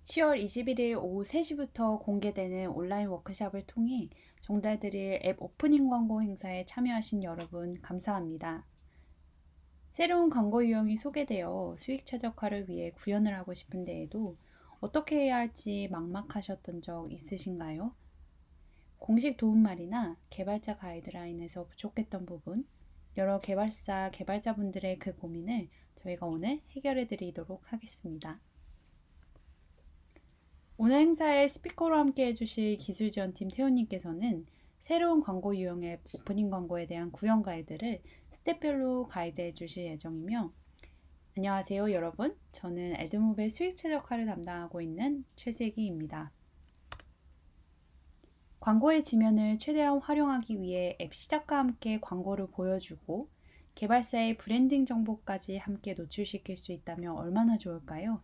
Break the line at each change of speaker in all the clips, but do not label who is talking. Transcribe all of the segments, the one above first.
10월 21일 오후 3시부터 공개되는 온라인 워크숍을 통해 전달드릴 앱 오프닝 광고 행사에 참여하신 여러분 감사합니다. 새로운 광고 유형이 소개되어 수익 최적화를 위해 구현을 하고 싶은데에도 어떻게 해야 할지 막막하셨던 적 있으신가요? 공식 도움말이나 개발자 가이드라인에서 부족했던 부분, 여러 개발자분들의 그 고민을 저희가 오늘 해결해 드리도록 하겠습니다. 오늘 행사에 스피커로 함께 해주실 기술지원팀 태훈님께서는 새로운 광고 유형 앱 오프닝 광고에 대한 구현 가이드를 스텝별로 가이드해 주실 예정이며, 안녕하세요 여러분, 저는 에드모베 수익 최적화를 담당하고 있는 최슬기입니다. 광고의 지면을 최대한 활용하기 위해 앱 시작과 함께 광고를 보여주고 개발사의 브랜딩 정보까지 함께 노출시킬 수 있다면 얼마나 좋을까요?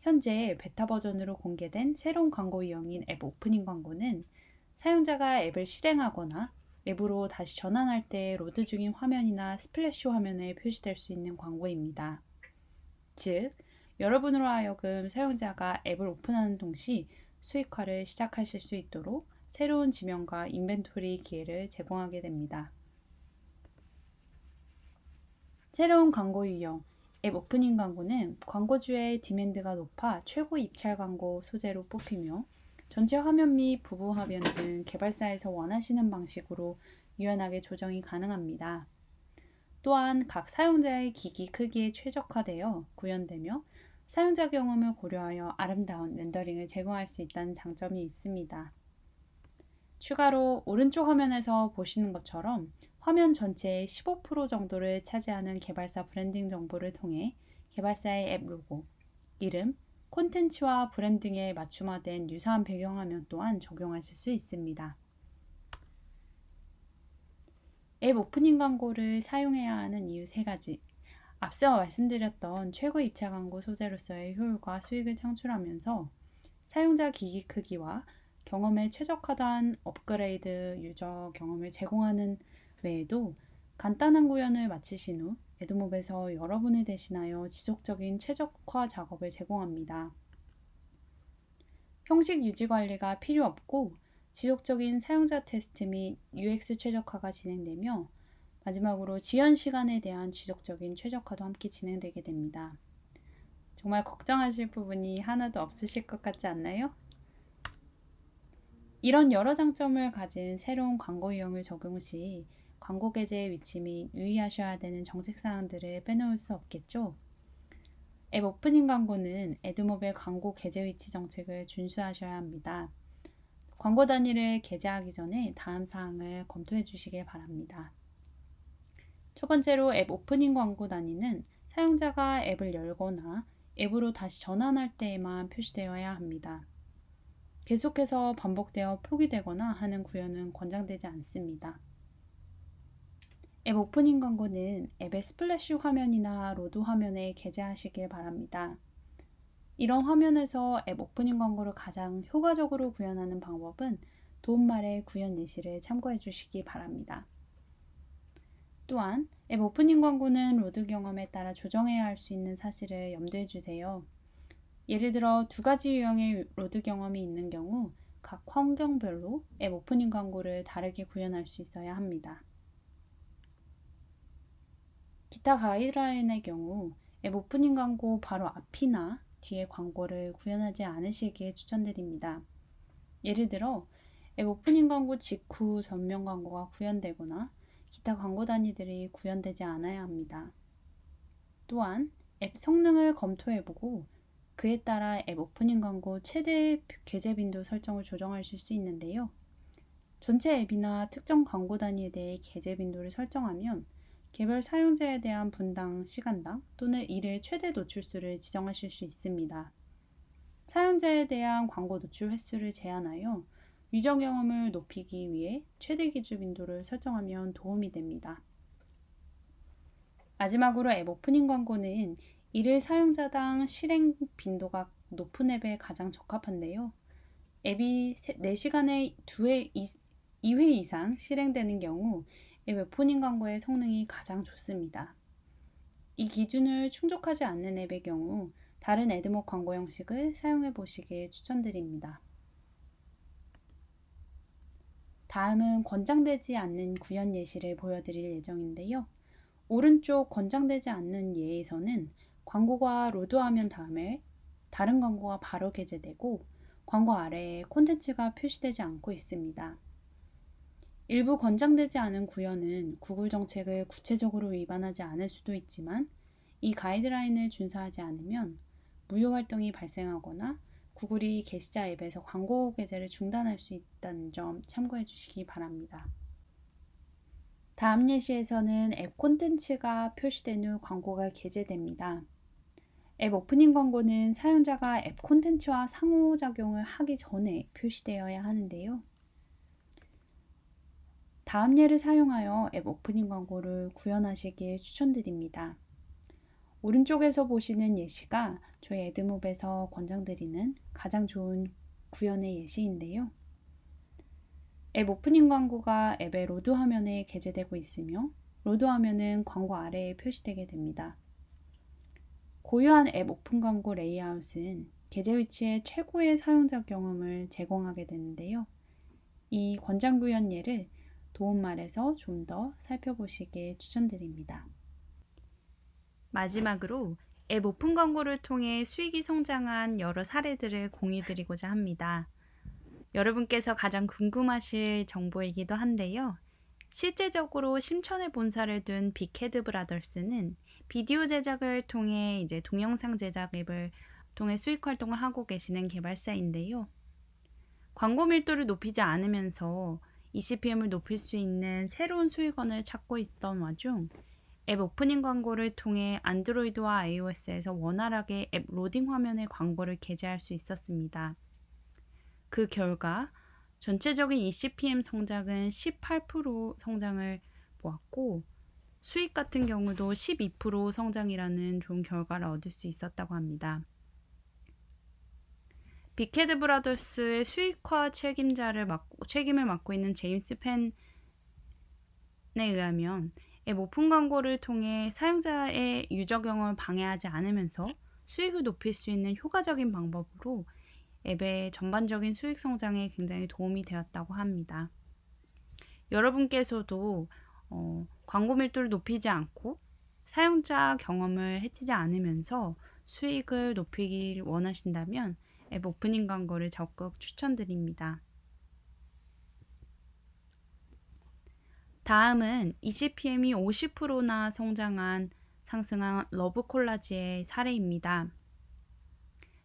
현재 베타 버전으로 공개된 새로운 광고 유형인 앱 오프닝 광고는 사용자가 앱을 실행하거나 앱으로 다시 전환할 때 로드 중인 화면이나 스플래시 화면에 표시될 수 있는 광고입니다. 즉, 여러분으로 하여금 사용자가 앱을 오픈하는 동시 수익화를 시작하실 수 있도록 새로운 지면과 인벤토리 기회를 제공하게 됩니다. 새로운 광고 유형 앱 오프닝 광고는 광고주의 디맨드가 높아 최고 입찰 광고 소재로 뽑히며 전체 화면 및 부부 화면 등 개발사에서 원하시는 방식으로 유연하게 조정이 가능합니다. 또한 각 사용자의 기기 크기에 최적화되어 구현되며 사용자 경험을 고려하여 아름다운 렌더링을 제공할 수 있다는 장점이 있습니다. 추가로 오른쪽 화면에서 보시는 것처럼 화면 전체의 15% 정도를 차지하는 개발사 브랜딩 정보를 통해 개발사의 앱 로고, 이름, 콘텐츠와 브랜딩에 맞춤화된 유사한 배경화면 또한 적용하실 수 있습니다. 앱 오프닝 광고를 사용해야 하는 이유 3가지. 앞서 말씀드렸던 최고 입찰 광고 소재로서의 효율과 수익을 창출하면서 사용자 기기 크기와 경험에 최적화된 업그레이드 유저 경험을 제공하는 외에도 간단한 구현을 마치신 후 에드몹에서 여러분을 대신하여 지속적인 최적화 작업을 제공합니다. 형식 유지 관리가 필요 없고 지속적인 사용자 테스트 및 UX 최적화가 진행되며 마지막으로 지연 시간에 대한 지속적인 최적화도 함께 진행되게 됩니다. 정말 걱정하실 부분이 하나도 없으실 것 같지 않나요? 이런 여러 장점을 가진 새로운 광고 유형을 적용 시 광고 게재의 위치 및 유의하셔야 되는 정책 사항들을 빼놓을 수 없겠죠. 앱 오프닝 광고는 에드몹의 광고 게재 위치 정책을 준수하셔야 합니다. 광고 단위를 게재하기 전에 다음 사항을 검토해 주시길 바랍니다. 첫 번째로 앱 오프닝 광고 단위는 사용자가 앱을 열거나 앱으로 다시 전환할 때에만 표시되어야 합니다. 계속해서 반복되어 표기되거나 하는 구현은 권장되지 않습니다. 앱 오프닝 광고는 앱의 스플래시 화면이나 로드 화면에 게재하시길 바랍니다. 이런 화면에서 앱 오프닝 광고를 가장 효과적으로 구현하는 방법은 도움말의 구현 예시를 참고해 주시기 바랍니다. 또한 앱 오프닝 광고는 로드 경험에 따라 조정해야 할 수 있는 사실을 염두해 주세요. 예를 들어 2가지 유형의 로드 경험이 있는 경우 각 환경별로 앱 오프닝 광고를 다르게 구현할 수 있어야 합니다. 기타 가이드라인의 경우 앱 오프닝 광고 바로 앞이나 뒤에 광고를 구현하지 않으시길 추천드립니다. 예를 들어 앱 오프닝 광고 직후 전면 광고가 구현되거나 기타 광고 단위들이 구현되지 않아야 합니다. 또한 앱 성능을 검토해보고 그에 따라 앱 오프닝 광고 최대 게재 빈도 설정을 조정하실 수 있는데요. 전체 앱이나 특정 광고 단위에 대해 게재 빈도를 설정하면 개별 사용자에 대한 분당 시간당 또는 일일 최대 노출수를 지정하실 수 있습니다. 사용자에 대한 광고 노출 횟수를 제한하여 유저 경험을 높이기 위해 최대 기준 빈도를 설정하면 도움이 됩니다. 마지막으로 앱 오프닝 광고는 일일 사용자당 실행 빈도가 높은 앱에 가장 적합한데요. 앱이 4시간에 2회 이상 실행되는 경우 앱 오프닝 광고의 성능이 가장 좋습니다. 이 기준을 충족하지 않는 앱의 경우 다른 애드몹 광고 형식을 사용해 보시길 추천드립니다. 다음은 권장되지 않는 구현 예시를 보여드릴 예정인데요. 오른쪽 권장되지 않는 예에서는 광고가 로드화면 다음에 다른 광고가 바로 게재되고 광고 아래에 콘텐츠가 표시되지 않고 있습니다. 일부 권장되지 않은 구현은 구글 정책을 구체적으로 위반하지 않을 수도 있지만 이 가이드라인을 준수하지 않으면 무효 활동이 발생하거나 구글이 게시자 앱에서 광고 게재를 중단할 수 있다는 점 참고해 주시기 바랍니다. 다음 예시에서는 앱 콘텐츠가 표시된 후 광고가 게재됩니다. 앱 오프닝 광고는 사용자가 앱 콘텐츠와 상호작용을 하기 전에 표시되어야 하는데요. 다음 예를 사용하여 앱 오프닝 광고를 구현하시길 추천드립니다. 오른쪽에서 보시는 예시가 저희 애드몹에서 권장드리는 가장 좋은 구현의 예시인데요. 앱 오프닝 광고가 앱의 로드 화면에 게재되고 있으며 로드 화면은 광고 아래에 표시되게 됩니다. 고유한 앱 오픈 광고 레이아웃은 게재 위치의 최고의 사용자 경험을 제공하게 되는데요. 이 권장 구현 예를 도움말에서 좀 더 살펴보시길 추천드립니다. 마지막으로 앱 오픈 광고를 통해 수익이 성장한 여러 사례들을 공유드리고자 합니다. 여러분께서 가장 궁금하실 정보이기도 한데요. 실제적으로 심천에 본사를 둔 빅헤드 브라더스는 비디오 제작을 통해 동영상 제작 앱을 통해 수익 활동을 하고 계시는 개발사인데요. 광고 밀도를 높이지 않으면서 ECPM을 높일 수 있는 새로운 수익원을 찾고 있던 와중 앱 오프닝 광고를 통해 안드로이드와 iOS에서 원활하게 앱 로딩 화면의 광고를 게재할 수 있었습니다. 그 결과 전체적인 ECPM 성장은 18% 성장을 보았고 수익 같은 경우도 12% 성장이라는 좋은 결과를 얻을 수 있었다고 합니다. 빅헤드 브라더스의 수익화 책임을 맡고 있는 제임스 펜에 의하면 앱 오픈 광고를 통해 사용자의 유저 경험을 방해하지 않으면서 수익을 높일 수 있는 효과적인 방법으로 앱의 전반적인 수익 성장에 굉장히 도움이 되었다고 합니다. 여러분께서도 광고 밀도를 높이지 않고 사용자 경험을 해치지 않으면서 수익을 높이길 원하신다면 앱 오프닝 광고를 적극 추천드립니다. 다음은 ECPM이 50%나 상승한 러브콜라지의 사례입니다.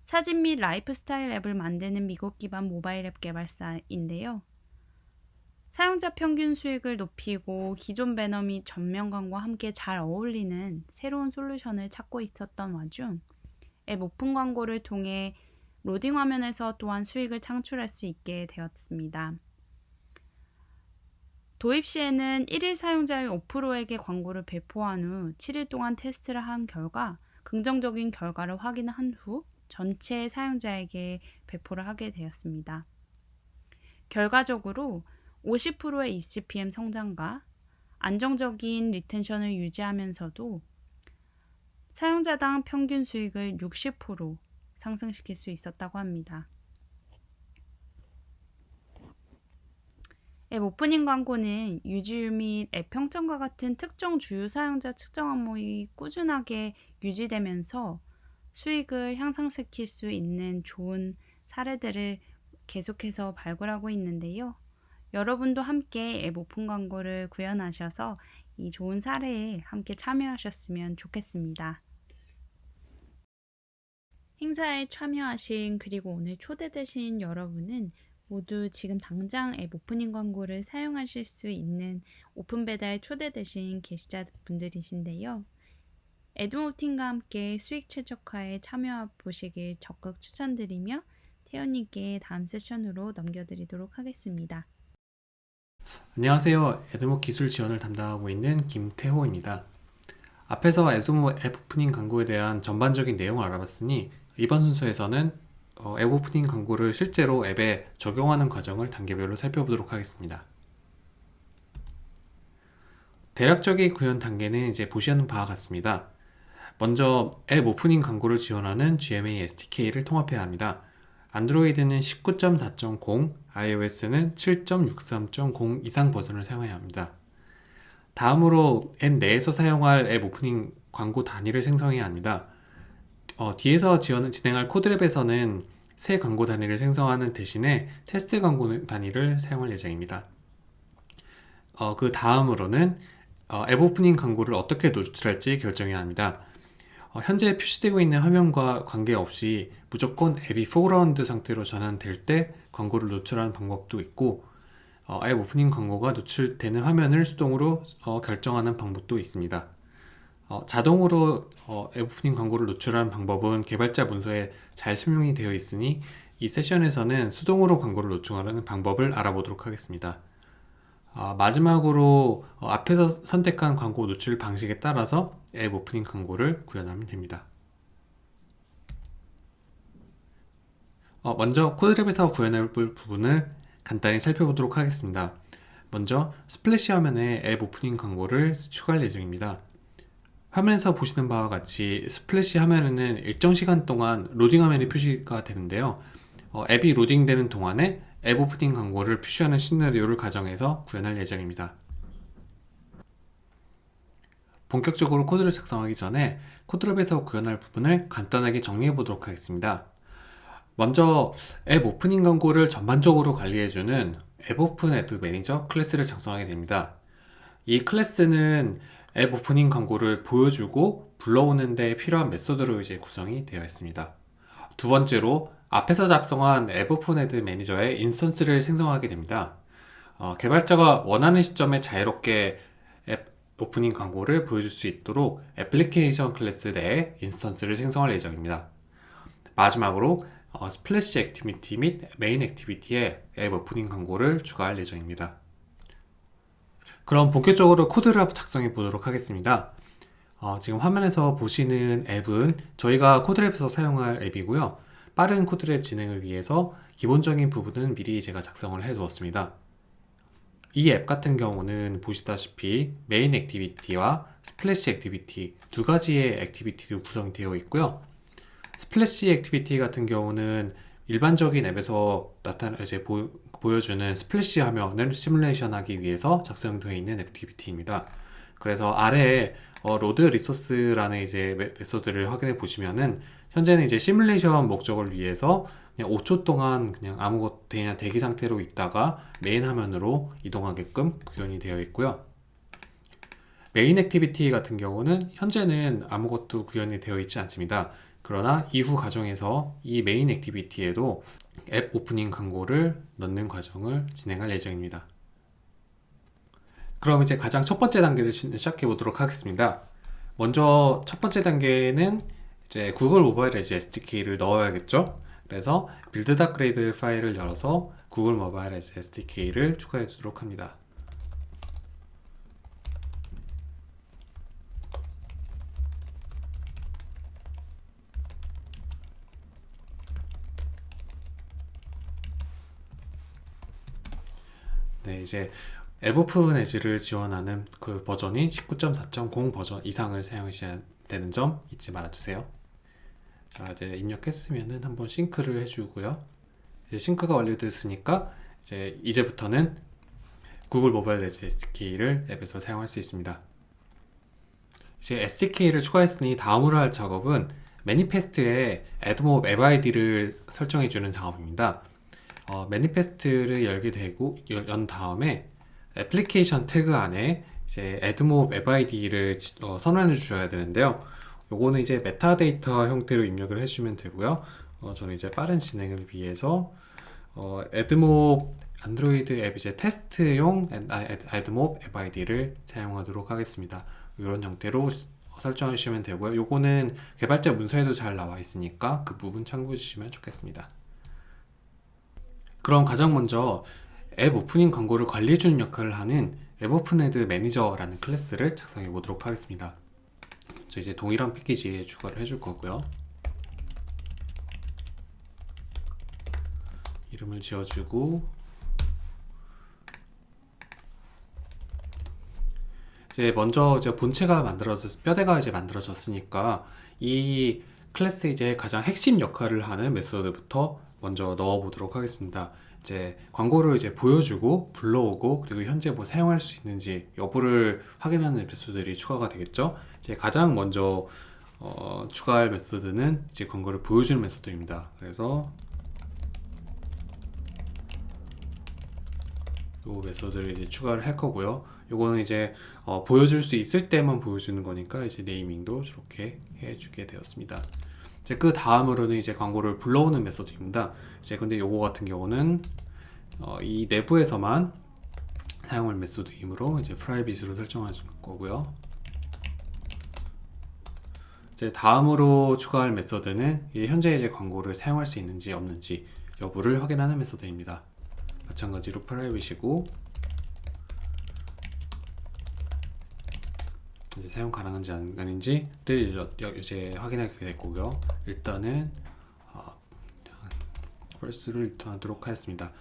사진 및 라이프스타일 앱을 만드는 미국 기반 모바일 앱 개발사인데요. 사용자 평균 수익을 높이고 기존 배너 및 전면 광고와 함께 잘 어울리는 새로운 솔루션을 찾고 있었던 와중 앱 오픈 광고를 통해 로딩 화면에서 또한 수익을 창출할 수 있게 되었습니다. 도입 시에는 1일 사용자의 5%에게 광고를 배포한 후 7일 동안 테스트를 한 결과 긍정적인 결과를 확인한 후 전체 사용자에게 배포를 하게 되었습니다. 결과적으로 50%의 ECPM 성장과 안정적인 리텐션을 유지하면서도 사용자당 평균 수익을 60% 상승시킬 수 있었다고 합니다. 앱 오프닝 광고는 유지율 및 앱 평점과 같은 특정 주요 사용자 측정 항목이 꾸준하게 유지되면서 수익을 향상시킬 수 있는 좋은 사례들을 계속해서 발굴하고 있는데요. 여러분도 함께 앱 오픈 광고를 구현하셔서 이 좋은 사례에 함께 참여하셨으면 좋겠습니다. 행사에 참여하신 그리고 오늘 초대되신 여러분은 모두 지금 당장 앱 오프닝 광고를 사용하실 수 있는 오픈 배달 초대되신 게시자분들이신데요. 애드몹 팀과 함께 수익 최적화에 참여해 보시길 적극 추천드리며 태연님께 다음 세션으로 넘겨드리도록 하겠습니다.
안녕하세요. 애드몹 기술 지원을 담당하고 있는 김태호입니다. 앞에서 애드몹 앱 오프닝 광고에 대한 전반적인 내용을 알아봤으니 이번 순서에서는 앱 오프닝 광고를 실제로 앱에 적용하는 과정을 단계별로 살펴보도록 하겠습니다. 대략적인 구현 단계는 이제 보시는 바와 같습니다. 먼저 앱 오프닝 광고를 지원하는 GMA SDK를 통합해야 합니다. 안드로이드는 19.4.0, iOS는 7.63.0 이상 버전을 사용해야 합니다. 다음으로 앱 내에서 사용할 앱 오프닝 광고 단위를 생성해야 합니다. 뒤에서 진행할 코드랩에서는 새 광고 단위를 생성하는 대신에 테스트 광고 단위를 사용할 예정입니다. 그 다음으로는 앱 오프닝 광고를 어떻게 노출할지 결정해야 합니다. 현재 표시되고 있는 화면과 관계없이 무조건 앱이 포그라운드 상태로 전환될 때 광고를 노출하는 방법도 있고, 앱 오프닝 광고가 노출되는 화면을 수동으로 결정하는 방법도 있습니다. 자동으로 앱 오프닝 광고를 노출하는 방법은 개발자 문서에 잘 설명이 되어 있으니 이 세션에서는 수동으로 광고를 노출하는 방법을 알아보도록 하겠습니다. 마지막으로 앞에서 선택한 광고 노출 방식에 따라서 앱 오프닝 광고를 구현하면 됩니다. 먼저 코드랩에서 구현할 부분을 간단히 살펴보도록 하겠습니다. 먼저 스플래시 화면에 앱 오프닝 광고를 추가할 예정입니다. 화면에서 보시는 바와 같이 스플래시 화면에는 일정 시간 동안 로딩 화면이 표시가 되는데요. 앱이 로딩되는 동안에 앱 오프닝 광고를 표시하는 시나리오를 가정해서 구현할 예정입니다. 본격적으로 코드를 작성하기 전에 코드랩에서 구현할 부분을 간단하게 정리해 보도록 하겠습니다. 먼저 앱 오프닝 광고를 전반적으로 관리해주는 앱 오픈 애드 매니저 클래스를 작성하게 됩니다. 이 클래스는 앱 오프닝 광고를 보여주고 불러오는 데 필요한 메소드로 이제 구성이 되어 있습니다. 두 번째로 앞에서 작성한 앱 오픈 애드 매니저의 인스턴스를 생성하게 됩니다. 개발자가 원하는 시점에 자유롭게 앱 오프닝 광고를 보여줄 수 있도록 애플리케이션 클래스 내에 인스턴스를 생성할 예정입니다. 마지막으로 스플래시 액티비티 및 메인 액티비티에 앱 오프닝 광고를 추가할 예정입니다. 그럼 본격적으로 코드를 작성해 보도록 하겠습니다. 지금 화면에서 보시는 앱은 저희가 코드랩에서 사용할 앱이고요. 빠른 코드랩 진행을 위해서 기본적인 부분은 미리 제가 작성을 해 두었습니다. 이 앱 같은 경우는 보시다시피 메인 액티비티와 스플래시 액티비티 두 가지의 액티비티로 구성되어 있고요. 스플래시 액티비티 같은 경우는 일반적인 앱에서 보여주는 스플래시 화면을 시뮬레이션 하기 위해서 작성되어 있는 액티비티입니다. 그래서 아래에 로드 리소스라는 이제 메소드를 확인해 보시면은 현재는 이제 시뮬레이션 목적을 위해서 그냥 5초 동안 그냥 그냥 대기 상태로 있다가 메인 화면으로 이동하게끔 구현이 되어 있고요. 메인 액티비티 같은 경우는 현재는 아무것도 구현이 되어 있지 않습니다. 그러나 이후 과정에서 이 메인 액티비티에도 앱 오프닝 광고를 넣는 과정을 진행할 예정입니다. 그럼 이제 가장 첫 번째 단계를 시작해 보도록 하겠습니다. 먼저 첫 번째 단계는 이제 구글 모바일 에지 SDK를 넣어야겠죠. 그래서 build.gradle 파일을 열어서 구글 모바일 에지 SDK를 추가해 주도록 합니다. 네, 이제 앱 오픈 에지를 지원하는 그 버전이 19.4.0 버전 이상을 사용하셔야 되는 점 잊지 말아주세요. 자, 이제 입력했으면은 한번 싱크를 해주고요. 이제 싱크가 완료됐으니까 이제부터는 구글 모바일 에지 SDK를 앱에서 사용할 수 있습니다. 이제 SDK를 추가했으니 다음으로 할 작업은 매니페스트에 애드몹 앱 아이디를 설정해주는 작업입니다. 매니페스트를 열게 되고 연 다음에 애플리케이션 태그 안에 이제 애드몹 앱 아이디를 선언해 주셔야 되는데요. 요거는 이제 메타데이터 형태로 입력을 해주면 되고요. 저는 이제 빠른 진행을 위해서 애드몹 안드로이드 앱 이제 테스트용 애드몹 앱 아이디를 사용하도록 하겠습니다. 이런 형태로 설정해 주시면 되고요. 요거는 개발자 문서에도 잘 나와 있으니까 그 부분 참고해 주시면 좋겠습니다. 그럼 가장 먼저 앱 오프닝 광고를 관리해주는 역할을 하는 앱 오픈 애드 매니저라는 클래스를 작성해 보도록 하겠습니다. 저 이제 동일한 패키지에 추가를 해줄 거고요. 이름을 지어주고 이제 먼저 이제 본체가 만들어졌, 뼈대가 이제 만들어졌으니까 이 클래스의 이제 가장 핵심 역할을 하는 메소드부터 먼저 넣어 보도록 하겠습니다. 이제 광고를 이제 보여주고 불러오고 그리고 현재 뭐 사용할 수 있는지 여부를 확인하는 메소드들이 추가가 되겠죠. 이제 가장 먼저 추가할 메소드는 이제 광고를 보여주는 메소드입니다. 그래서 요 메소드를 이제 추가를 할 거고요. 요거는 이제 보여줄 수 있을 때만 보여주는 거니까 이제 네이밍도 이렇게 해주게 되었습니다. 이제 그 다음으로는 이제 광고를 불러오는 메소드입니다. 이제 근데 요거 같은 경우는 이 내부에서만 사용할 메소드이므로 이제 프라이빗으로 설정할 거고요. 이제 다음으로 추가할 메소드는 현재 이제 광고를 사용할 수 있는지 없는지 여부를 확인하는 메소드입니다. 마찬가지로 프라이빗이고 이제 사용 가능한지 아닌지를 이제 확인하게 될 거고요. 일단은 first를 리턴하도록 하겠습니다.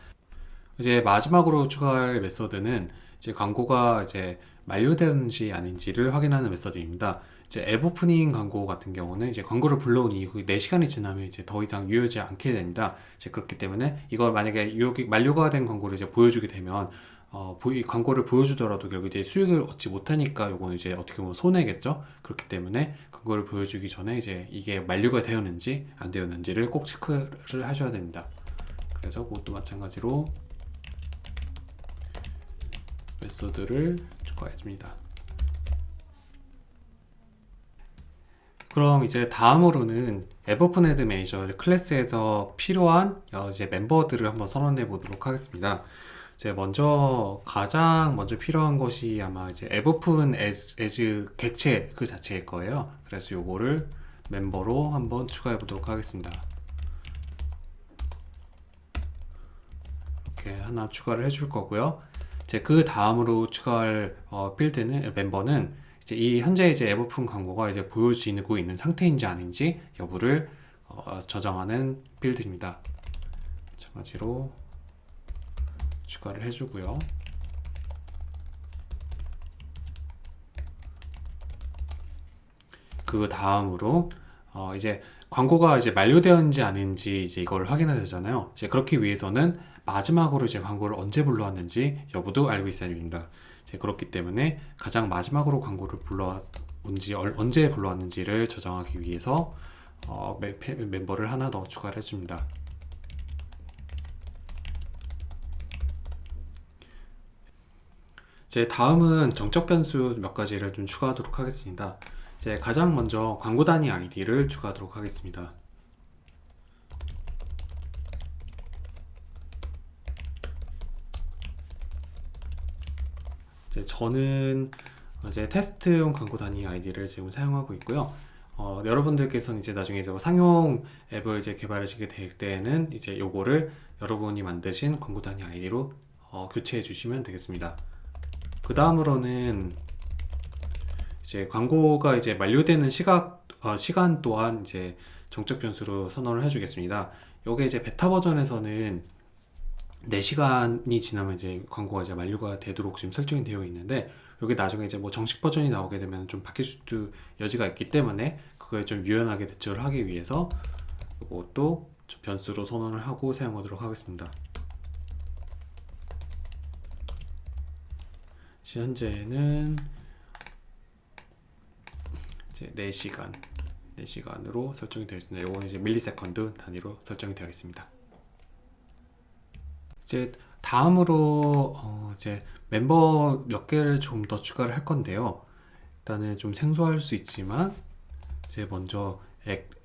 이제 마지막으로 추가할 메소드는 이제 광고가 이제 만료되는지 아닌지를 확인하는 메소드입니다. 이제 앱 오프닝 광고 같은 경우는 이제 광고를 불러온 이후 4시간이 지나면 이제 더 이상 유효하지 않게 됩니다. 이제 그렇기 때문에 이걸 만약에 만료가 된 광고를 이제 보여주게 되면 광고를 보여주더라도 결국 이제 수익을 얻지 못하니까 요거는 이제 어떻게 보면 손해겠죠. 그렇기 때문에 광고를 보여주기 전에 이제 이게 만료가 되었는지 안 되었는지를 꼭 체크를 하셔야 됩니다. 그래서 그것도 마찬가지로 메소드를 추가해줍니다. 그럼 이제 다음으로는 앱 오픈 애드 매니저 클래스에서 필요한 이제 멤버들을 한번 선언해 보도록 하겠습니다. 이제 가장 먼저 필요한 것이 아마 이제 앱 오픈 애즈 객체 그 자체일 거예요. 그래서 요거를 멤버로 한번 추가해 보도록 하겠습니다. 이렇게 하나 추가를 해줄 거고요. 이제 그 다음으로 추가할 멤버는 이제 이 현재 이제 앱 오픈 광고가 이제 보여지고 있는 상태인지 아닌지 여부를 저장하는 필드입니다. 마찬가지로 추가를 해주고요. 그 다음으로 이제 광고가 이제 만료되었는지 아닌지 이제 이걸 확인해야 되잖아요. 이제 그렇기 위해서는 마지막으로 이제 광고를 언제 불러왔는지 여부도 알고 있어야 됩니다. 이제 그렇기 때문에 가장 마지막으로 광고를 언제 불러왔는지를 저장하기 위해서 멤버를 하나 더 추가를 해줍니다. 이제 다음은 정적 변수 몇 가지를 좀 추가하도록 하겠습니다. 이제 가장 먼저 광고 단위 아이디를 추가하도록 하겠습니다. 이제 저는 이제 테스트용 광고 단위 아이디를 지금 사용하고 있고요. 여러분들께서는 이제 나중에 이제 상용 앱을 이제 개발하시게 될 때에는 이제 요거를 여러분이 만드신 광고 단위 아이디로 교체해 주시면 되겠습니다. 그 다음으로는 이제 광고가 이제 만료되는 시간 또한 이제 정적 변수로 선언을 해주겠습니다. 요게 이제 베타 버전에서는 4시간이 지나면 이제 광고가 이제 만료가 되도록 지금 설정이 되어 있는데 여기 나중에 이제 뭐 정식 버전이 나오게 되면 좀 바뀔 수도 여지가 있기 때문에 그거에 좀 유연하게 대처를 하기 위해서 이것도 변수로 선언을 하고 사용하도록 하겠습니다. 현재는 이제 4시간으로 설정이 되어 있습니다. 이거는 이제 밀리세컨드 단위로 설정이 되어 있습니다. 이제 다음으로 이제 멤버 몇 개를 좀 더 추가를 할 건데요. 일단은 좀 생소할 수 있지만 이제 먼저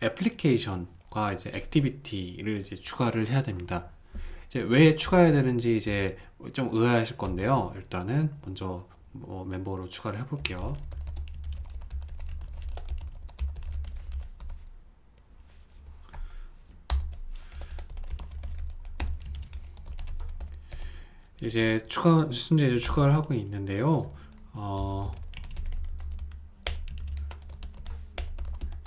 애플리케이션과 이제 액티비티를 이제 추가를 해야 됩니다. 이제 왜 추가해야 되는지 이제 좀 의아하실 건데요. 일단은 먼저 멤버로 추가를 해볼게요. 이제 순제를 추가를 하고 있는데요.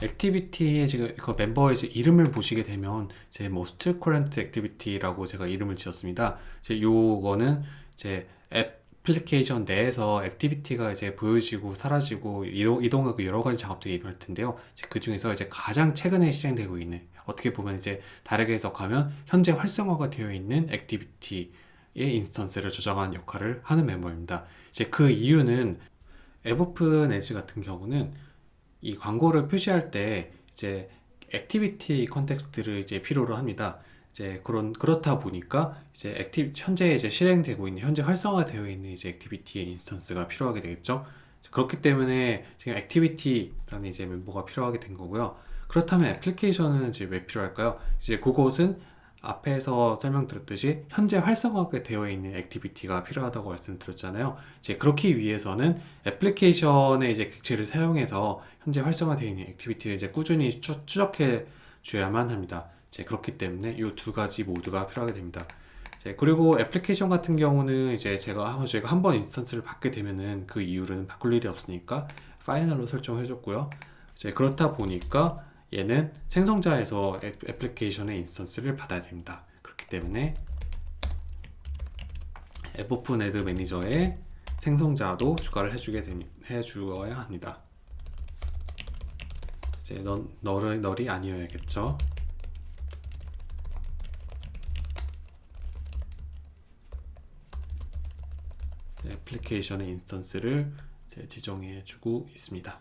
액티비티에 지금 그 멤버의 이제 이름을 보시게 되면 제 most current activity라고 제가 이름을 지었습니다. 이제 요거는 이제 앱 애플리케이션 내에서 액티비티가 이제 보여지고 사라지고 이동하고 여러 가지 작업들이 일어날 텐데요. 그 중에서 이제 가장 최근에 실행되고 있는, 어떻게 보면 이제 다르게 해석하면 현재 활성화가 되어 있는 액티비티의 인스턴스를 저장하는 역할을 하는 멤버입니다. 이제 그 이유는 앱오픈 에즈 같은 경우는 이 광고를 표시할 때 이제 액티비티 컨텍스트를 이제 필요로 합니다. 이제 그렇다 보니까 이제 현재 이제 실행되고 있는, 현재 활성화되어 있는 이제 액티비티의 인스턴스가 필요하게 되겠죠. 그렇기 때문에 지금 액티비티라는 이제 멤버가 필요하게 된 거고요. 그렇다면 애플리케이션은 이제 왜 필요할까요? 이제 그것은 앞에서 설명드렸듯이 현재 활성화가 되어 있는 액티비티가 필요하다고 말씀드렸잖아요. 이제 그렇기 위해서는 애플리케이션의 이제 객체를 사용해서 현재 활성화되어 있는 액티비티를 이제 꾸준히 추적해 줘야만 합니다. 이제 그렇기 때문에 이 두 가지 모두가 필요하게 됩니다. 이제 그리고 애플리케이션 같은 경우는 이제 저희가 한 번 인스턴스를 받게 되면은 그 이후로는 바꿀 일이 없으니까 파이널로 설정해 줬고요. 이제 그렇다 보니까 얘는 생성자에서 애플리케이션의 인스턴스를 받아야 됩니다. 그렇기 때문에 앱오픈 애드 매니저에 생성자도 추가를 해주어야 합니다. 이제 널이 아니어야겠죠. 애플리케이션의 인스턴스를 지정해주고 있습니다.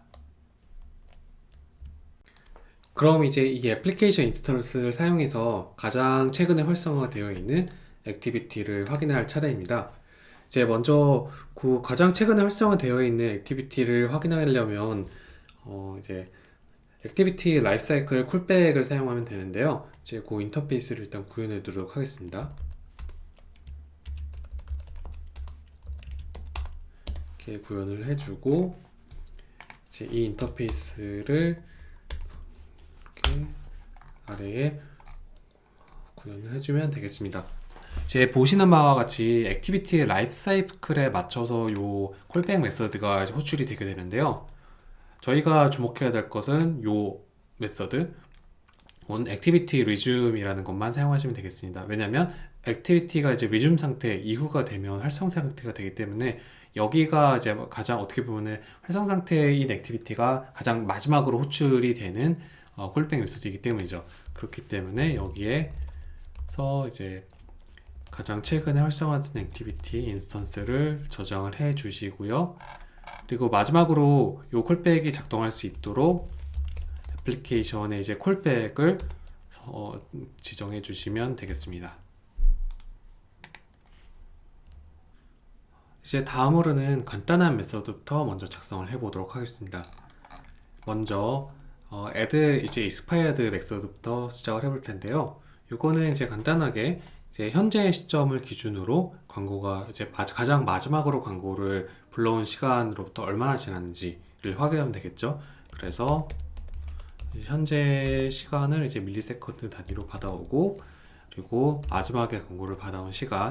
그럼 이제 이 애플리케이션 인스턴스를 사용해서 가장 최근에 활성화되어 있는 액티비티를 확인할 차례입니다. 이제 먼저 그 가장 최근에 활성화되어 있는 액티비티를 확인하려면 이제 액티비티 라이프사이클 콜백을 사용하면 되는데요. 이제 그 인터페이스를 일단 구현해 두도록 하겠습니다. 이렇게 구현을 해주고 이제 이 인터페이스를 이렇게 아래에 구현을 해주면 되겠습니다. 이제 보시는 바와 같이 액티비티의 라이프 사이클에 맞춰서 요 콜백 메서드가 이제 호출이 되게 되는데요. 저희가 주목해야 될 것은 요 메서드 on 액티비티 리즘이라는 것만 사용하시면 되겠습니다. 왜냐면 액티비티가 이제 리즘 상태 이후가 되면 활성 상태가 되기 때문에 여기가 이제 가장 어떻게 보면 활성 상태인 액티비티가 가장 마지막으로 호출이 되는 콜백 메소드이기 때문이죠. 그렇기 때문에 여기에서 이제 가장 최근에 활성화된 액티비티 인스턴스를 저장을 해 주시고요. 그리고 마지막으로 이 콜백이 작동할 수 있도록 애플리케이션에 이제 콜백을 지정해 주시면 되겠습니다. 이제 다음으로는 간단한 메서드부터 먼저 작성을 해 보도록 하겠습니다. 먼저 add 이제 expired 메서드부터 시작을 해볼 텐데요. 이거는 이제 간단하게 이제 현재 시점을 기준으로 광고가 이제 가장 마지막으로 광고를 불러온 시간으로부터 얼마나 지났는지를 확인하면 되겠죠. 그래서 현재 시간을 이제 밀리세컨드 단위로 받아오고, 그리고 마지막에 광고를 받아온 시간,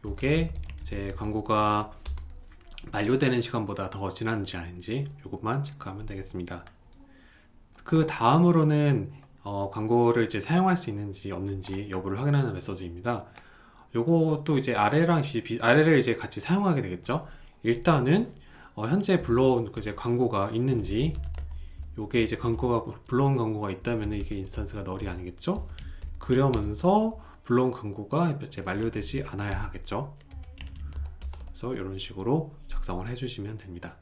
요게 이제 광고가 만료되는 시간보다 더 지났는지 아닌지 요것만 체크하면 되겠습니다. 그 다음으로는 광고를 이제 사용할 수 있는지 없는지 여부를 확인하는 메서드입니다. 요것도 이제 아래를 이제 같이 사용하게 되겠죠. 일단은 현재 불러온 이제 광고가 있는지, 요게 이제 불러온 광고가 있다면 이게 인스턴스가 널이 아니겠죠. 그러면서 불러온 광고가 이제 만료되지 않아야 하겠죠. 그래서 이런 식으로 작성을 해주시면 됩니다.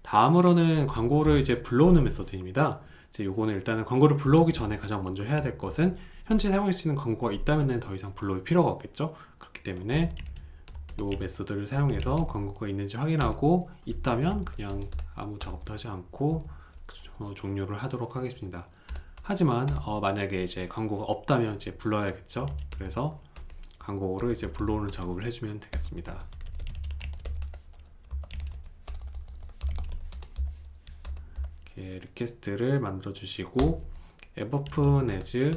다음으로는 광고를 이제 불러오는 메서드입니다. 이제 요거는 일단은 광고를 불러오기 전에 가장 먼저 해야 될 것은 현재 사용할 수 있는 광고가 있다면 더 이상 불러올 필요가 없겠죠. 그렇기 때문에 요 메소드를 사용해서 광고가 있는지 확인하고, 있다면 그냥 아무 작업도 하지 않고 종료를 하도록 하겠습니다. 하지만 만약에 이제 광고가 없다면 이제 불러야겠죠. 그래서 광고를 이제 불러오는 작업을 해주면 되겠습니다. 이렇게 리퀘스트를 만들어 주시고 앱오픈 에즈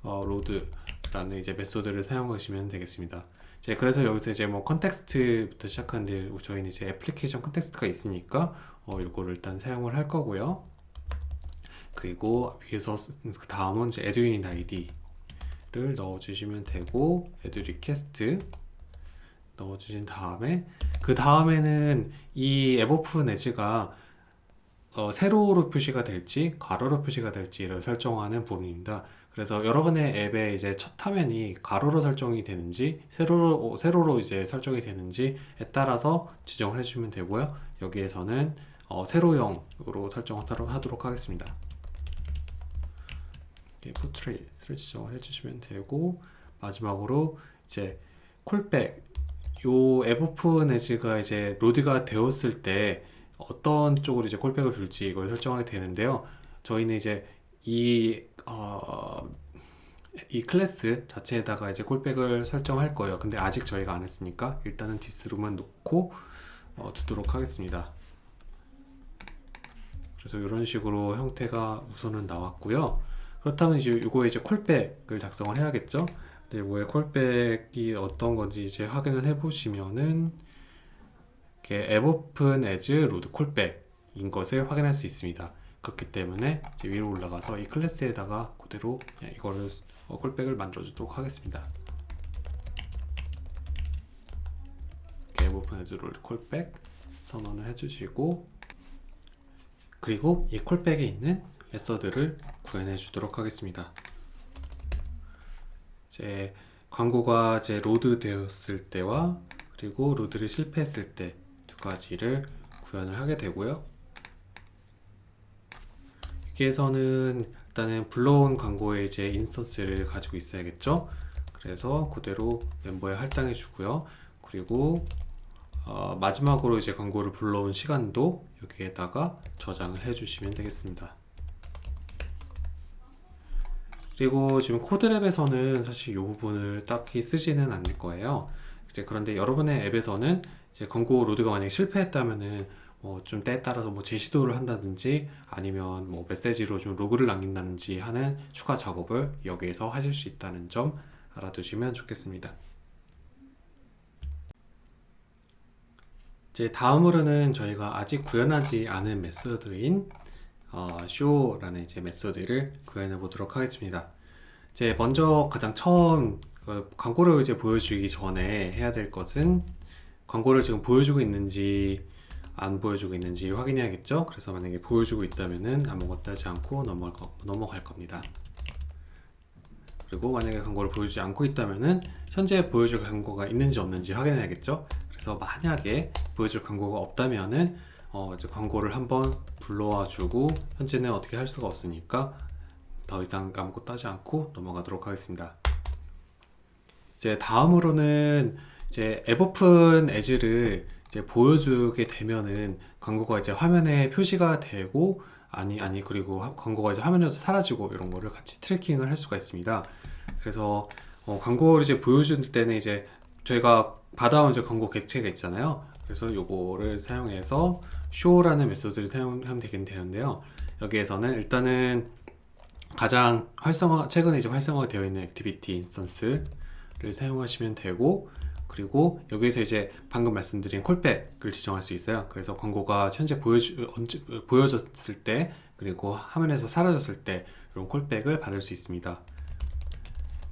로드라는 이제 메소드를 사용하시면 되겠습니다. 이제 그래서 여기서 이제 뭐 컨텍스트부터 시작하는데 저희는 이제 애플리케이션 컨텍스트가 있으니까 이거를 일단 사용을 할 거고요. 그리고 위에서 그 다음은 이제 add unit ID 넣어주시면 되고 add request 넣어주신 다음에 그 다음에는 이 앱오픈 에즈가 세로로 표시가 될지 가로로 표시가 될지를 설정하는 부분입니다. 그래서 여러분의 앱의 이제 첫 화면이 가로로 설정이 되는지 세로로 이제 설정이 되는지에 따라서 지정을 해주시면 되고요. 여기에서는 세로형으로 설정하도록 하겠습니다. 포트레이트를 지정을 해주시면 되고 마지막으로 이제 콜백 요 앱오픈 에즈가 이제 로드가 되었을 때 어떤 쪽으로 이제 콜백을 줄지 이걸 설정하게 되는데요. 저희는 이제 이 클래스 자체에다가 이제 콜백을 설정할 거예요. 근데 아직 저희가 안 했으니까 일단은 this로만 놓고 두도록 하겠습니다. 그래서 이런 식으로 형태가 우선은 나왔고요. 그렇다면 이거에 이제 콜백을 작성을 해야겠죠. 근데 이거의 콜백이 어떤 건지 이제 확인을 해보시면은 이렇게 앱오픈 에즈 로드 콜백인 것을 확인할 수 있습니다. 그렇기 때문에 이제 위로 올라가서 이 클래스에다가 그대로 이거를 콜백을 만들어 주도록 하겠습니다. 앱오픈 에즈 로드 콜백 선언을 해주시고 그리고 이 콜백에 있는 메서드를 구현해 주도록 하겠습니다. 이제 광고가 이제 로드 되었을 때와 그리고 로드를 실패했을 때 두 가지를 구현을 하게 되고요. 여기에서는 일단은 불러온 광고의 이제 인스턴스를 가지고 있어야겠죠. 그래서 그대로 멤버에 할당해 주고요. 그리고 마지막으로 이제 광고를 불러온 시간도 여기에다가 저장을 해 주시면 되겠습니다. 그리고 지금 코드랩에서는 사실 이 부분을 딱히 쓰지는 않을 거예요. 이제 그런데 여러분의 앱에서는 이제 광고 로드가 만약에 실패했다면은 좀 때에 따라서 재시도를 한다든지 아니면 메시지로 좀 로그를 남긴다든지 하는 추가 작업을 여기에서 하실 수 있다는 점 알아두시면 좋겠습니다. 이제 다음으로는 저희가 아직 구현하지 않은 메소드인 show라는 이제 메소드를 구현해 보도록 하겠습니다. 이제 먼저 가장 처음 광고를 이제 보여주기 전에 해야 될 것은 광고를 지금 보여주고 있는지 안 보여주고 있는지 확인해야겠죠. 그래서 만약에 보여주고 있다면은 아무것도 하지 않고 넘어갈 겁니다. 그리고 만약에 광고를 보여주지 않고 있다면은 현재 보여줄 광고가 있는지 없는지 확인해야겠죠. 그래서 만약에 보여줄 광고가 없다면은 이제 광고를 한번 불러와 주고 현재는 어떻게 할 수가 없으니까 더 이상 아무것도 하지 않고 넘어가도록 하겠습니다. 이제 다음으로는 이제 앱오픈 에즈를 이제 보여주게 되면은 광고가 이제 화면에 표시가 되고 그리고 광고가 이제 화면에서 사라지고 이런 거를 같이 트래킹을 할 수가 있습니다. 그래서 광고를 이제 보여줄 때는 이제 저희가 받아온 이제 광고 객체가 있잖아요. 그래서 요거를 사용해서 show라는 메소드를 사용하면 되는데요. 여기에서는 일단은 가장 최근에 이제 활성화가 되어 있는 액티비티 인스턴스를 사용하시면 되고 그리고 여기에서 이제 방금 말씀드린 콜백을 지정할 수 있어요. 그래서 광고가 현재 보여졌을 때 그리고 화면에서 사라졌을 때 이런 콜백을 받을 수 있습니다.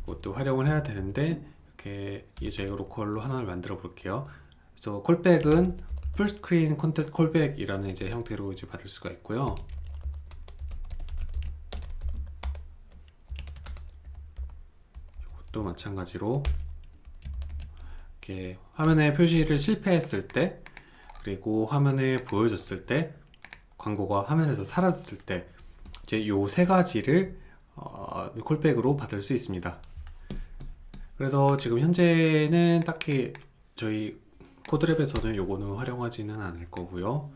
이것도 활용을 해야 되는데 이렇게 저희가 로컬로 하나를 만들어 볼게요. 그래서 콜백은 풀스크린 콘텐츠 콜백이라는 이제 형태로 이제 받을 수가 있고요. 이것도 마찬가지로 이렇게 화면에 표시를 실패했을 때 그리고 화면에 보여졌을 때 광고가 화면에서 사라졌을 때 이제 요 세 가지를 콜백으로 받을 수 있습니다. 그래서 지금 현재는 딱히 저희 코드랩에서는 요거는 활용하지는 않을 거고요.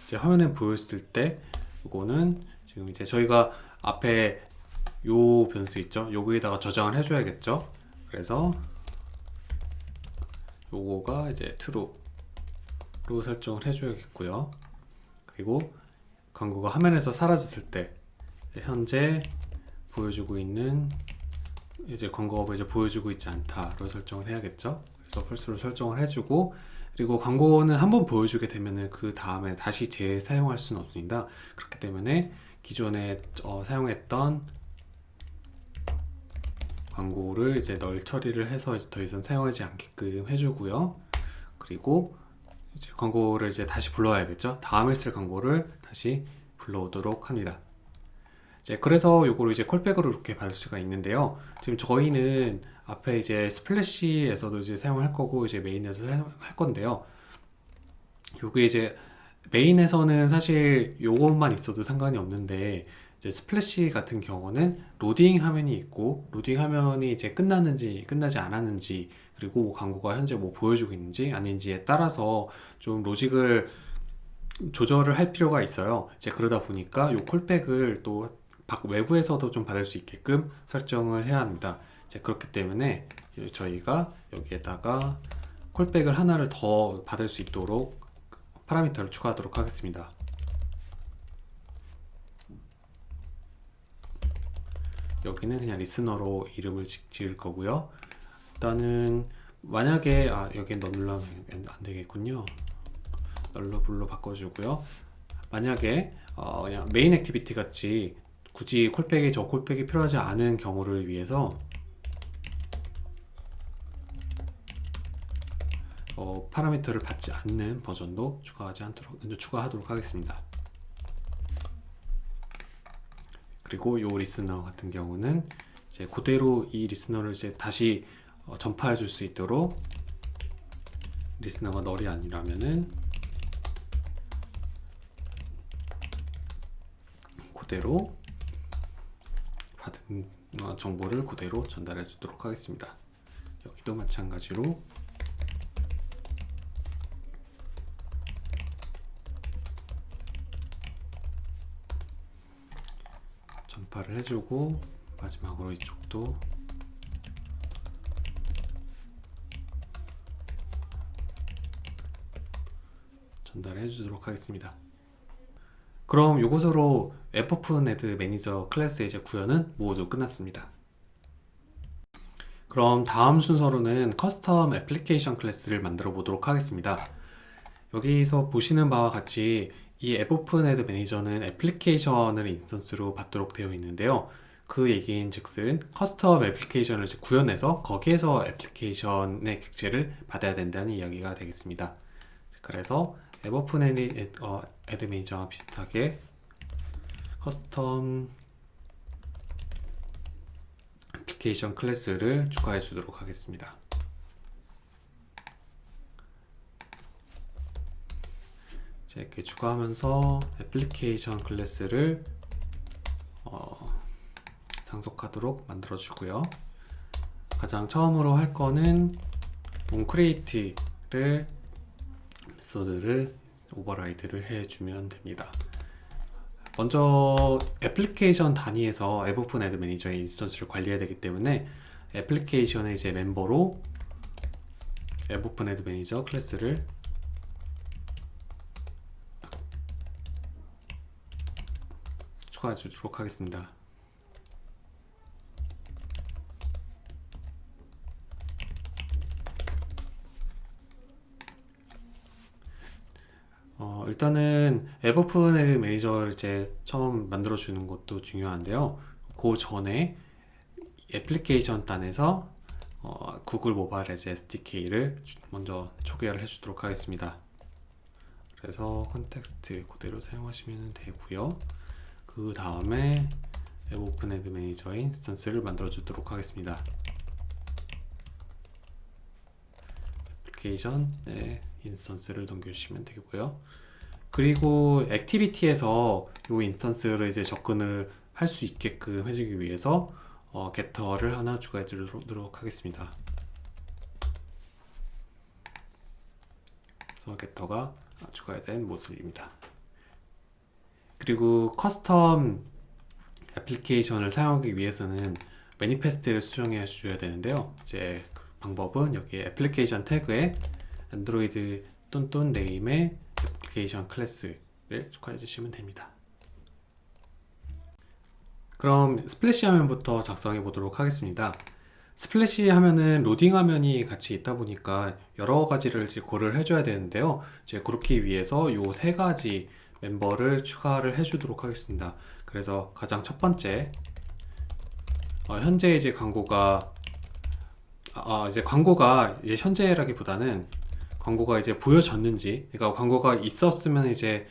이제 화면에 보였을 때 요거는 지금 이제 저희가 앞에 요 변수 있죠? 요거에다가 저장을 해줘야겠죠? 그래서 요거가 이제 true로 설정을 해줘야겠고요. 그리고 광고가 화면에서 사라졌을 때 현재 보여주고 있는 이제 광고가 이제 보여주고 있지 않다로 설정을 해야겠죠. 그래서 false로 설정을 해주고 그리고 광고는 한번 보여주게 되면은 그 다음에 다시 재사용할 수는 없습니다. 그렇기 때문에 기존에 사용했던 광고를 이제 널 처리를 해서 이제 더 이상 사용하지 않게끔 해주고요. 그리고 이제 광고를 이제 다시 불러야겠죠. 다음에 쓸 광고를 다시 불러오도록 합니다. 이제 그래서 요거를 이제 콜백으로 이렇게 받을 수가 있는데요. 지금 저희는 앞에 이제 스플래시에서도 이제 사용할 거고 이제 메인에서 사용할 건데요. 요게 이제 메인에서는 사실 요것만 있어도 상관이 없는데 이제 스플래시 같은 경우는 로딩 화면이 있고 로딩 화면이 이제 끝났는지 끝나지 않았는지 그리고 뭐 광고가 현재 뭐 보여주고 있는지 아닌지에 따라서 좀 로직을 조절을 할 필요가 있어요. 이제 그러다 보니까 요 콜백을 또 외부에서도 좀 받을 수 있게끔 설정을 해야 합니다. 이제 그렇기 때문에 저희가 여기에다가 콜백을 하나를 더 받을 수 있도록 파라미터를 추가하도록 하겠습니다. 여기는 그냥 리스너로 이름을 지을 거고요. 일단은 만약에 여기 너 눌러면 안 되겠군요. 널러블로 바꿔주고요. 만약에 그냥 메인 액티비티 같이 굳이 콜백이 저 콜백이 필요하지 않은 경우를 위해서 파라미터를 받지 않는 버전도 추가하도록 하겠습니다. 그리고 이 리스너 같은 경우는 이제 그대로 이 리스너를 이제 다시 전파해 줄 수 있도록 리스너가 널이 아니라면은 그대로 받은 정보를 그대로 전달해 주도록 하겠습니다. 여기도 마찬가지로 전파를 해주고 마지막으로 이쪽도 전달해 주도록 하겠습니다. 그럼 요것으로 웹오픈애드 매니저 클래스의 이제 구현은 모두 끝났습니다. 그럼 다음 순서로는 커스텀 애플리케이션 클래스를 만들어 보도록 하겠습니다. 여기서 보시는 바와 같이 이 앱오픈애드 매니저는 애플리케이션을 인스턴스로 받도록 되어 있는데요. 그 얘기인 즉슨 커스텀 애플리케이션을 이제 구현해서 거기에서 애플리케이션의 객체를 받아야 된다는 이야기가 되겠습니다. 그래서 앱오픈애드 매니저와 비슷하게 커스텀 애플리케이션 클래스를 추가해 주도록 하겠습니다. 이렇게 추가하면서 애플리케이션 클래스를 상속하도록 만들어 주고요. 가장 처음으로 할 거는 onCreate를 메소드를 오버라이드를 해주면 됩니다. 먼저 애플리케이션 단위에서 앱오픈애드 매니저의 인스턴스를 관리해야 되기 때문에 애플리케이션의 이제 멤버로 앱오픈애드 매니저 클래스를 추가해 주도록 하겠습니다. 일단은 앱오픈애드 매니저를 이제 처음 만들어 주는 것도 중요한데요. 그 전에 애플리케이션 단에서 구글 모바일 에즈 SDK를 먼저 초기화를 해주도록 하겠습니다. 그래서 컨텍스트 그대로 사용하시면 되고요. 그 다음에 앱오픈애드 매니저의 인스턴스를 만들어 주도록 하겠습니다. 애플리케이션의 인스턴스를 넘겨주시면 되고요. 그리고 액티비티에서 이 인스턴스를 이제 접근을 할 수 있게끔 해주기 위해서 getter를 하나 추가해 주도록 하겠습니다. 그래서 getter가 추가된 모습입니다. 그리고 커스텀 애플리케이션을 사용하기 위해서는 매니페스트를 수정해 주셔야 되는데요. 이제 그 방법은 여기 애플리케이션 태그에 안드로이드 똔똔 네임의 애플리케이션 클래스를 추가해 주시면 됩니다. 그럼 스플래시 화면부터 작성해 보도록 하겠습니다. 스플래시 화면은 로딩 화면이 같이 있다 보니까 여러 가지를 이제 고려를 해줘야 되는데요. 이제 그렇기 위해서 이 세 가지 멤버를 추가를 해주도록 하겠습니다. 그래서 가장 첫 번째 현재 이제 광고가 이제 현재라기보다는 광고가 이제 보여졌는지, 그러니까 광고가 있었으면 이제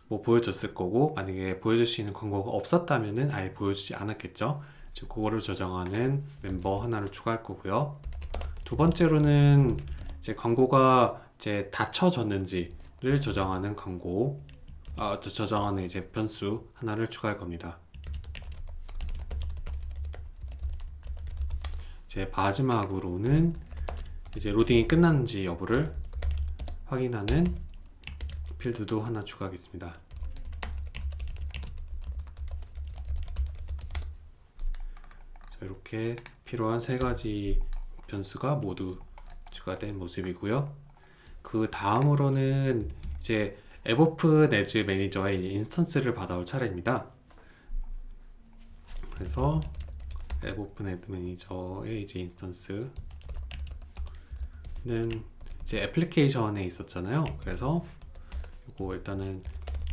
뭐 보여줬을 거고, 만약에 보여줄 수 있는 광고가 없었다면은 아예 보여주지 않았겠죠. 이제 그거를 조정하는 멤버 하나를 추가할 거고요. 두 번째로는 이제 광고가 이제 닫혀졌는지를 조정하는 조정하는 이제 변수 하나를 추가할 겁니다. 이제 마지막으로는 이제 로딩이 끝났는지 여부를 확인하는 필드도 하나 추가하겠습니다. 자, 이렇게 필요한 세 가지 변수가 모두 추가된 모습이고요. 그 다음으로는 이제 앱오픈 애즈 매니저의 인스턴스를 받아올 차례입니다. 그래서 앱오픈 애드 매니저의 이제 인스턴스는 이제 애플리케이션에 있었잖아요. 그래서 이거 일단은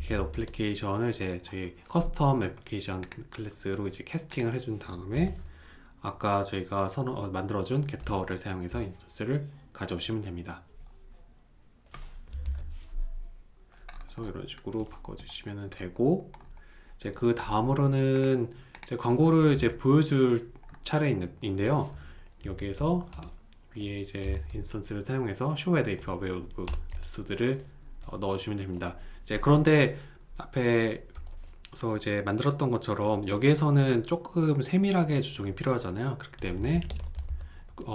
get 애플리케이션을 이제 저희 커스텀 애플리케이션 클래스로 이제 캐스팅을 해준 다음에 아까 저희가 만들어준 getter를 사용해서 인스턴스를 가져오시면 됩니다. 그래서 이런 식으로 바꿔주시면 되고, 이제 그 다음으로는 이제 광고를 이제 보여줄 차례인데요. 여기에서 위에 이제 인스턴스를 사용해서 show ad if available 메소드를 넣어주시면 됩니다. 이제 그런데 앞에서 이제 만들었던 것처럼 여기에서는 조금 세밀하게 조정이 필요하잖아요. 그렇기 때문에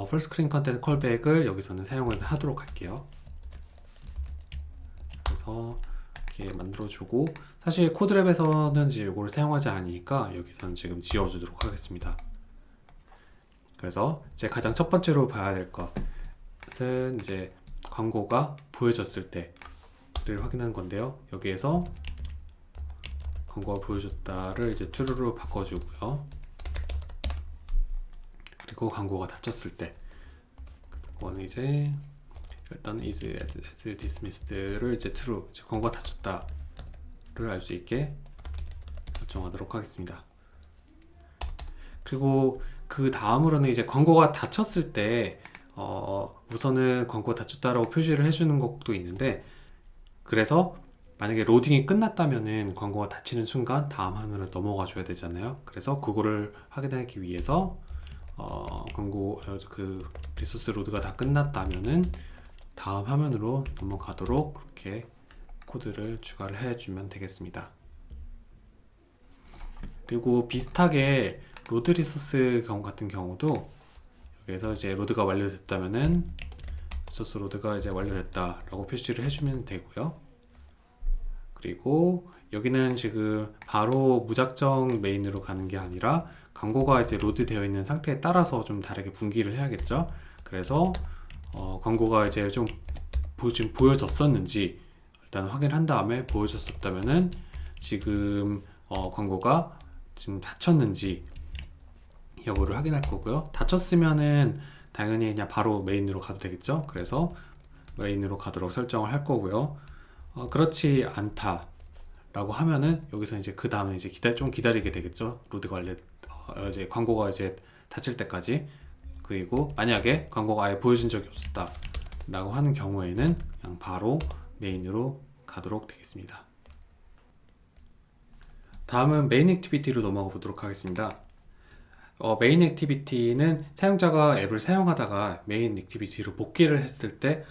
first screen content callback을 여기서는 사용을 하도록 할게요. 그래서 이렇게 만들어주고, 사실 코드랩에서는 이제 이걸 사용하지 않으니까 여기서는 지금 지워주도록 하겠습니다. 그래서 이제 가장 첫 번째로 봐야 될 것은 이제 광고가 보여졌을 때를 확인하는 건데요. 여기에서 광고가 보여졌다를 이제 true로 바꿔주고요. 그리고 광고가 닫혔을 때, 그거는 이제 일단 is as dismissed를 이제 true, 이제 광고가 닫혔다를 알 수 있게 설정하도록 하겠습니다. 그리고 그 다음으로는 이제 광고가 닫혔을 때 우선은 광고가 닫혔다라고 표시를 해주는 것도 있는데, 그래서 만약에 로딩이 끝났다면은 광고가 닫히는 순간 다음 화면으로 넘어가 줘야 되잖아요. 그래서 그거를 확인하기 위해서 광고 그 리소스 로드가 다 끝났다면은 다음 화면으로 넘어가도록 그렇게 코드를 추가를 해주면 되겠습니다. 그리고 비슷하게 로드 리소스 경우 같은 경우도 여기에서 이제 로드가 완료됐다면은 리소스 로드가 이제 완료됐다라고 표시를 해주면 되고요. 그리고 여기는 지금 바로 무작정 메인으로 가는 게 아니라 광고가 이제 로드 되어 있는 상태에 따라서 좀 다르게 분기를 해야겠죠. 그래서 광고가 이제 좀 지금 보여졌었는지 일단 확인한 다음에 보여졌었다면은 지금 광고가 지금 닫혔는지 여부를 확인할 거고요. 닫혔으면은 당연히 그냥 바로 메인으로 가도 되겠죠. 그래서 메인으로 가도록 설정을 할 거고요. 그렇지 않다 라고 하면은 여기서 이제 그 다음에 이제 좀 기다리게 되겠죠. 로드가 이제 광고가 이제 닫힐 때까지. 그리고 만약에 광고가 아예 보여준 적이 없었다 라고 하는 경우에는 그냥 바로 메인으로 가도록 되겠습니다. 다음은 메인 액티비티로 넘어가 보도록 하겠습니다. 메인 액티비티는 사용자가 앱을 사용하다가 메인 액티비티로 복귀를 했을 때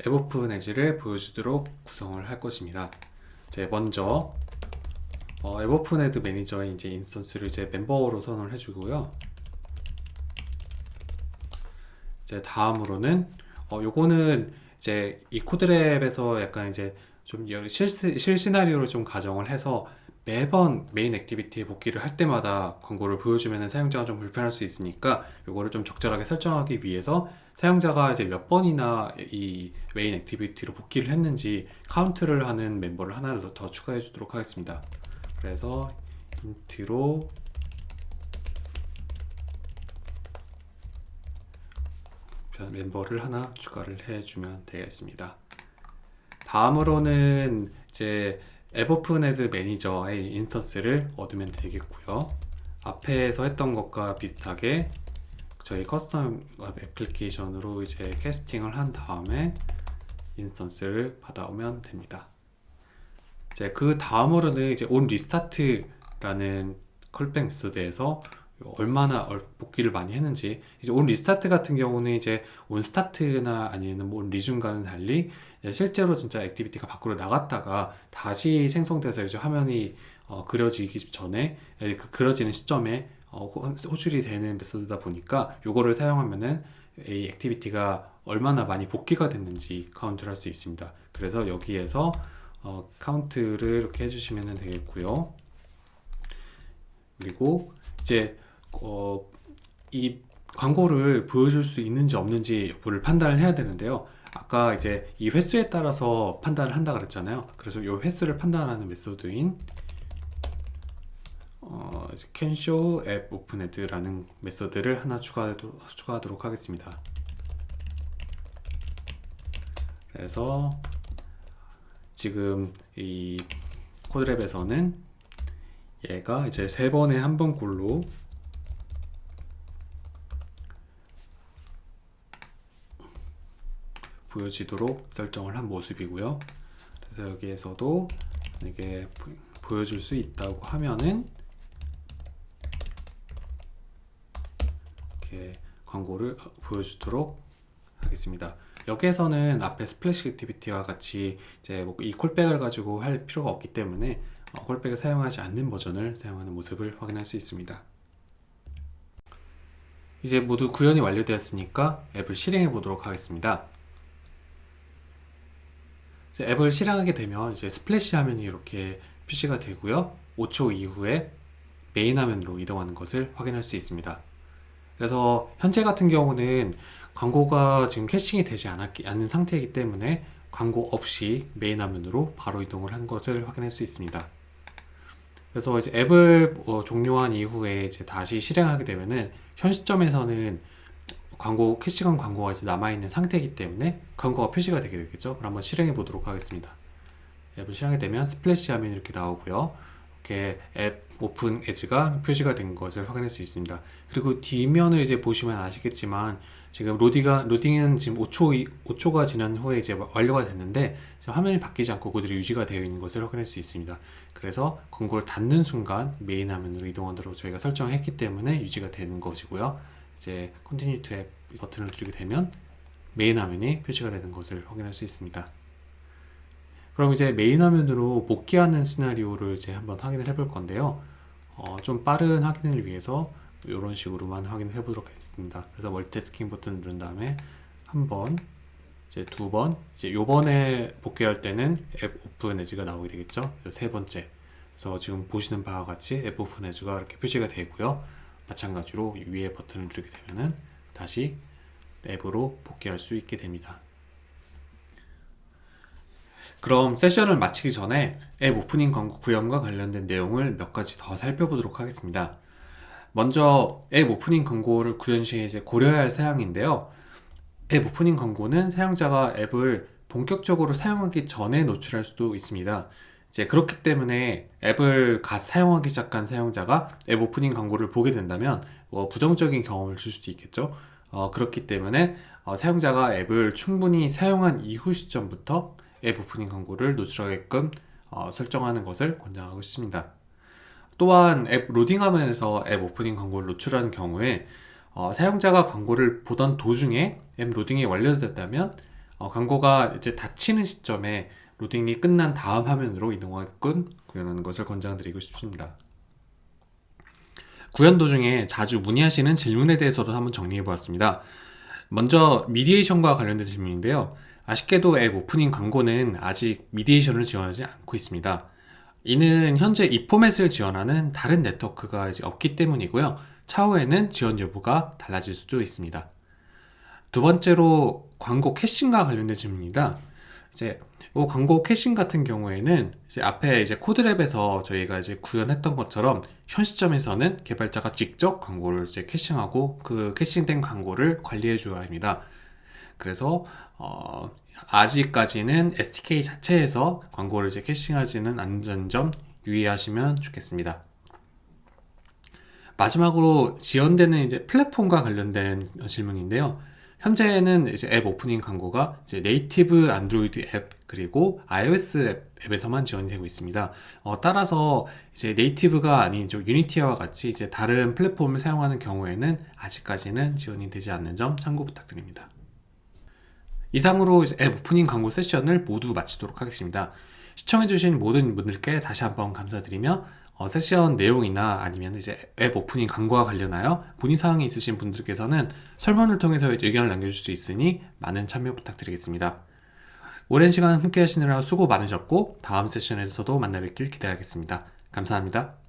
앱 오픈 에즈를 보여주도록 구성을 할 것입니다. 이제 먼저 앱 오픈 에드 매니저의 이제 인스턴스를 이제 멤버로 선언을 해주고요. 이제 다음으로는 요거는 이제 이 코드랩에서 약간 이제 좀 실시나리오를 좀 가정을 해서 매번 메인 액티비티에 복귀를 할 때마다 광고를 보여주면 사용자가 좀 불편할 수 있으니까 요거를 좀 적절하게 설정하기 위해서 사용자가 이제 몇 번이나 이 메인 액티비티로 복귀를 했는지 카운트를 하는 멤버를 하나를 더 추가해 주도록 하겠습니다. 그래서 인트로 멤버를 하나 추가를 해주면 되겠습니다. 다음으로는 이제 앱 오픈 애드 매니저의 인스턴스를 얻으면 되겠고요. 앞에서 했던 것과 비슷하게 저희 커스텀 애플리케이션으로 이제 캐스팅을 한 다음에 인스턴스를 받아오면 됩니다. 이제 그 다음으로는 이제 on 리스타트라는 콜백 메소드에서 얼마나 복귀를 많이 했는지, 이제 on 리스타트 같은 경우는 이제 on 스타트나 아니면 뭐 on 리준과는 달리 실제로 진짜 액티비티가 밖으로 나갔다가 다시 생성돼서 이제 화면이 그려지기 전에 그 그려지는 시점에 호출이 되는 메소드다 보니까 요거를 사용하면은 이 액티비티가 얼마나 많이 복귀가 됐는지 카운트를 할 수 있습니다. 그래서 여기에서 카운트를 이렇게 해주시면 되겠고요. 그리고 이제 이 광고를 보여줄 수 있는지 없는지 여부를 판단을 해야 되는데요. 아까 이제 이 횟수에 따라서 판단을 한다 그랬잖아요. 그래서 이 횟수를 판단하는 메소드인 can show app opened라는 메소드를 하나 추가하도록 하겠습니다. 그래서 지금 이 코드랩에서는 얘가 이제 3번에 한 번 꼴로 보여지도록 설정을 한 모습이고요. 그래서 여기에서도 이게 보여줄 수 있다고 하면은 이렇게 광고를 보여주도록 하겠습니다. 여기에서는 앞에 스플래시 액티비티와 같이 이제 뭐 이 콜백을 가지고 할 필요가 없기 때문에 콜백을 사용하지 않는 버전을 사용하는 모습을 확인할 수 있습니다. 이제 모두 구현이 완료되었으니까 앱을 실행해 보도록 하겠습니다. 이제 앱을 실행하게 되면 이제 스플래시 화면이 이렇게 표시가 되고요. 5초 이후에 메인 화면으로 이동하는 것을 확인할 수 있습니다. 그래서 현재 같은 경우는 광고가 지금 캐싱이 되지 않은 상태이기 때문에 광고 없이 메인 화면으로 바로 이동을 한 것을 확인할 수 있습니다. 그래서 이제 앱을 종료한 이후에 이제 다시 실행하게 되면은 현 시점에서는 캐싱한 광고가 이제 남아있는 상태이기 때문에 광고가 표시가 되게 되겠죠. 그럼 한번 실행해 보도록 하겠습니다. 앱을 실행하게 되면 스플래시 화면이 이렇게 나오고요. 이렇게 앱 오픈 에즈가 표시가 된 것을 확인할 수 있습니다. 그리고 뒷면을 이제 보시면 아시겠지만 지금 로딩은 지금 5초가 지난 후에 이제 완료가 됐는데 화면이 바뀌지 않고 그대로 유지가 되어 있는 것을 확인할 수 있습니다. 그래서 광고를 닫는 순간 메인 화면으로 이동하도록 저희가 설정했기 때문에 유지가 되는 것이고요. 이제 Continue to App 버튼을 누르게 되면 메인 화면이 표시가 되는 것을 확인할 수 있습니다. 그럼 이제 메인 화면으로 복귀하는 시나리오를 이제 한번 확인을 해볼 건데요. 좀 빠른 확인을 위해서 이런 식으로만 확인을 해보도록 하겠습니다. 그래서 멀티태스킹 버튼 누른 다음에 한 번, 이제 두 번, 이제 요번에 복귀할 때는 앱 오픈 에즈가 나오게 되겠죠. 그래서 세 번째. 그래서 지금 보시는 바와 같이 앱 오픈 에즈가 이렇게 표시가 되고요. 마찬가지로 위에 버튼을 누르게 되면은 다시 앱으로 복귀할 수 있게 됩니다. 그럼 세션을 마치기 전에 앱 오프닝 광고 구현과 관련된 내용을 몇 가지 더 살펴보도록 하겠습니다. 먼저 앱 오프닝 광고를 구현 시에 이제 고려해야 할 사항인데요. 앱 오프닝 광고는 사용자가 앱을 본격적으로 사용하기 전에 노출할 수도 있습니다. 이제 그렇기 때문에 앱을 갓 사용하기 시작한 사용자가 앱 오프닝 광고를 보게 된다면 부정적인 경험을 줄 수도 있겠죠. 그렇기 때문에 사용자가 앱을 충분히 사용한 이후 시점부터 앱 오프닝 광고를 노출하게끔 설정하는 것을 권장하고 있습니다. 또한 앱 로딩 화면에서 앱 오프닝 광고를 노출하는 경우에 사용자가 광고를 보던 도중에 앱 로딩이 완료됐다면 광고가 이제 닫히는 시점에 로딩이 끝난 다음 화면으로 이동하게끔 구현하는 것을 권장드리고 싶습니다. 구현 도중에 자주 문의하시는 질문에 대해서도 한번 정리해 보았습니다. 먼저 미디에이션과 관련된 질문인데요. 아쉽게도 앱 오프닝 광고는 아직 미디에이션을 지원하지 않고 있습니다. 이는 현재 이 포맷을 지원하는 다른 네트워크가 이제 없기 때문이고요. 차후에는 지원 여부가 달라질 수도 있습니다. 두 번째로 광고 캐싱과 관련된 질문입니다. 이제 광고 캐싱 같은 경우에는 이제 앞에 이제 코드랩에서 저희가 이제 구현했던 것처럼 현 시점에서는 개발자가 직접 광고를 이제 캐싱하고 그 캐싱된 광고를 관리해 줘야 합니다. 그래서 아직까지는 SDK 자체에서 광고를 이제 캐싱하지는 않는 점 유의하시면 좋겠습니다. 마지막으로 지원되는 이제 플랫폼과 관련된 질문인데요. 현재는 이제 앱 오프닝 광고가 이제 네이티브 안드로이드 앱 그리고 iOS 앱에서만 지원이 되고 있습니다. 따라서 이제 네이티브가 아닌 좀 유니티와 같이 이제 다른 플랫폼을 사용하는 경우에는 아직까지는 지원이 되지 않는 점 참고 부탁드립니다. 이상으로 이제 앱 오프닝 광고 세션을 모두 마치도록 하겠습니다. 시청해주신 모든 분들께 다시 한번 감사드리며 세션 내용이나 아니면 이제 앱 오프닝 광고와 관련하여 문의사항이 있으신 분들께서는 설문을 통해서 이제 의견을 남겨줄 수 있으니 많은 참여 부탁드리겠습니다. 오랜 시간 함께 하시느라 수고 많으셨고 다음 세션에서도 만나 뵙길 기대하겠습니다. 감사합니다.